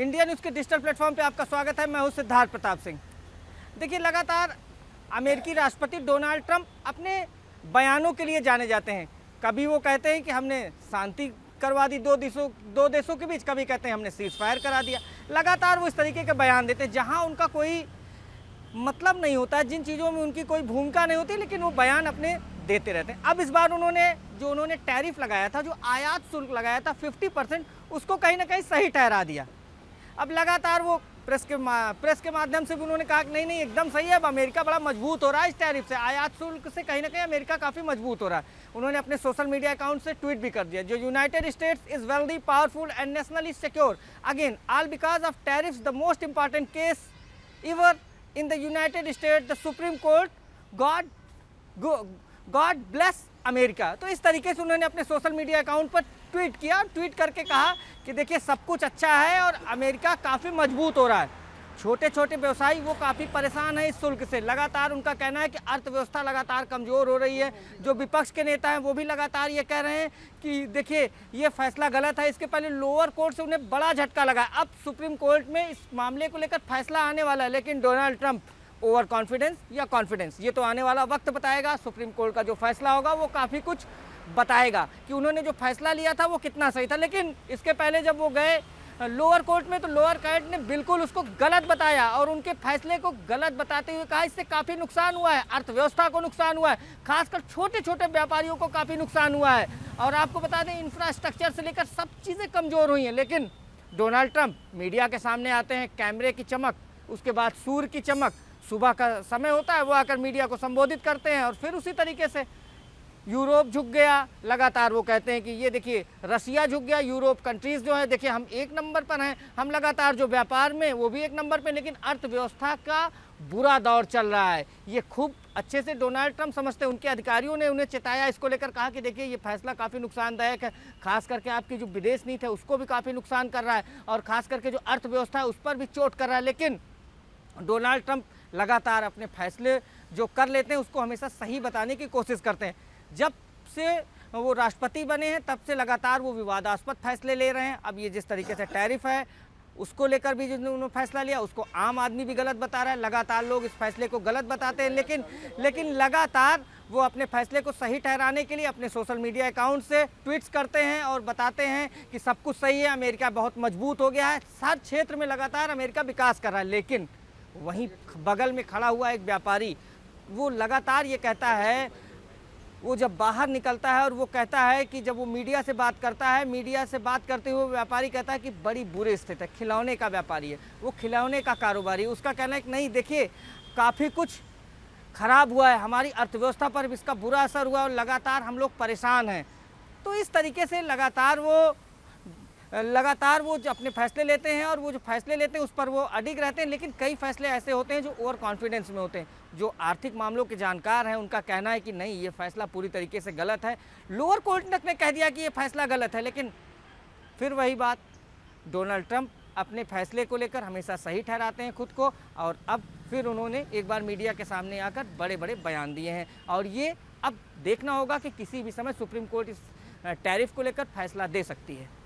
India news के digital platform पे आपका स्वागत है। मैं हूं सिद्धार्थ प्रताप सिंह। देखिए, लगातार अमेरिकी राष्ट्रपति डोनाल्ड ट्रंप अपने बयानों के लिए जाने जाते हैं। कभी वो कहते हैं कि हमने शांति करवा दी दो देशों के बीच, कभी कहते हैं हमने सीज फायर करा दिया। लगातार वो इस तरीके के बयान देते हैं जहां उनका कोई मतलब नहीं होता है, जिन चीज़ों में उनकी कोई भूमिका नहीं होती, लेकिन वो बयान अपने देते रहते हैं। अब इस बार उन्होंने टैरिफ लगाया था, जो आयात शुल्क लगाया था 50%, उसको कहीं ना कहीं सही ठहरा दिया। अब लगातार वो प्रेस के माध्यम से भी उन्होंने कहा कि नहीं एकदम सही है, अब अमेरिका बड़ा मजबूत हो रहा है इस टैरिफ से, आयात शुल्क से कहीं ना कहीं अमेरिका काफ़ी मजबूत हो रहा है। उन्होंने अपने सोशल मीडिया अकाउंट से ट्वीट भी कर दिया, जो United states is wealthy, powerful and nationally secure again, all because of tariffs, the most important case इवर in the United states, the supreme court, God bless America. तो इस तरीके से उन्होंने अपने सोशल मीडिया अकाउंट पर ट्वीट किया और tweet करके कहा कि देखिए, सब कुछ अच्छा है और अमेरिका काफ़ी मजबूत हो रहा है। छोटे छोटे व्यवसायी वो काफ़ी परेशान है इस शुल्क से। लगातार उनका कहना है कि अर्थव्यवस्था लगातार कमज़ोर हो रही है। जो विपक्ष के नेता हैं वो भी लगातार ये कह रहे हैं कि देखिए, ये फैसला गलत है। इसके पहले लोअर कोर्ट से उन्हें बड़ा झटका लगा, अब सुप्रीम कोर्ट में इस मामले को लेकर फैसला आने वाला है। लेकिन डोनाल्ड ट्रंप ओवर कॉन्फिडेंस या कॉन्फिडेंस, ये तो आने वाला वक्त बताएगा। सुप्रीम कोर्ट का जो फैसला होगा वो काफ़ी कुछ बताएगा कि उन्होंने जो फैसला लिया था वो कितना सही था। लेकिन इसके पहले जब वो गए लोअर कोर्ट में, तो लोअर कोर्ट ने बिल्कुल उसको गलत बताया और उनके फैसले को गलत बताते हुए कहा इससे काफ़ी नुकसान हुआ है, अर्थव्यवस्था को नुकसान हुआ है, खासकर छोटे छोटे व्यापारियों को काफ़ी नुकसान हुआ है। और आपको बता दें, इंफ्रास्ट्रक्चर से लेकर सब चीज़ें कमज़ोर हुई हैं। लेकिन डोनाल्ड ट्रंप मीडिया के सामने आते हैं, कैमरे की चमक, उसके बाद सूर्य की चमक, सुबह का समय होता है, वो आकर मीडिया को संबोधित करते हैं और फिर उसी तरीके से यूरोप झुक गया। लगातार वो कहते हैं कि ये देखिए, रसिया झुक गया, यूरोप कंट्रीज़ जो है देखिए हम एक नंबर पर हैं, हम लगातार जो व्यापार में वो भी एक नंबर पे, लेकिन अर्थव्यवस्था का बुरा दौर चल रहा है। ये खूब अच्छे से डोनाल्ड ट्रंप समझते हैं। उनके अधिकारियों ने उन्हें चेताया, इसको लेकर कहा कि देखिए, ये फैसला काफ़ी नुकसानदायक है, खास करके आपकी जो विदेश नीति है उसको भी काफ़ी नुकसान कर रहा है और खास करके जो अर्थव्यवस्था है उस पर भी चोट कर रहा है। लेकिन डोनाल्ड ट्रंप लगातार अपने फैसले जो कर लेते हैं उसको हमेशा सही बताने की कोशिश करते हैं। जब से वो राष्ट्रपति बने हैं तब से लगातार वो विवादास्पद फैसले ले रहे हैं। अब ये जिस तरीके से टैरिफ है उसको लेकर भी जिन्होंने फैसला लिया उसको आम आदमी भी गलत बता रहा है। लगातार लोग इस फैसले को गलत बताते हैं, लेकिन लगातार वो अपने फैसले को सही ठहराने के लिए अपने सोशल मीडिया अकाउंट से ट्वीट्स करते हैं और बताते हैं कि सब कुछ सही है, अमेरिका बहुत मजबूत हो गया है, हर क्षेत्र में लगातार अमेरिका विकास कर रहा है। लेकिन वहीं बगल में खड़ा हुआ एक व्यापारी वो लगातार ये कहता है, वो जब बाहर निकलता है और वो कहता है कि जब वो मीडिया से बात करता है, मीडिया से बात करते हुए व्यापारी कहता है कि बड़ी बुरी स्थिति है। खिलौने का व्यापारी है, वो खिलौने का कारोबारी है। उसका कहना है कि नहीं देखिए, काफ़ी कुछ खराब हुआ है, हमारी अर्थव्यवस्था पर भी इसका बुरा असर हुआ और लगातार हम लोग परेशान हैं। तो इस तरीके से लगातार वो जो अपने फैसले लेते हैं और वो जो फैसले लेते हैं उस पर वो अडिग रहते हैं। लेकिन कई फैसले ऐसे होते हैं जो ओवर कॉन्फिडेंस में होते हैं। जो आर्थिक मामलों के जानकार हैं उनका कहना है कि नहीं, ये फैसला पूरी तरीके से गलत है। लोअर कोर्ट ने कह दिया कि ये फैसला गलत है, लेकिन फिर वही बात, डोनाल्ड ट्रंप अपने फैसले को लेकर हमेशा सही ठहराते हैं खुद को। और अब फिर उन्होंने एक बार मीडिया के सामने आकर बड़े बड़े बयान दिए हैं और ये अब देखना होगा कि किसी भी समय सुप्रीम कोर्ट इस टैरिफ को लेकर फैसला दे सकती है।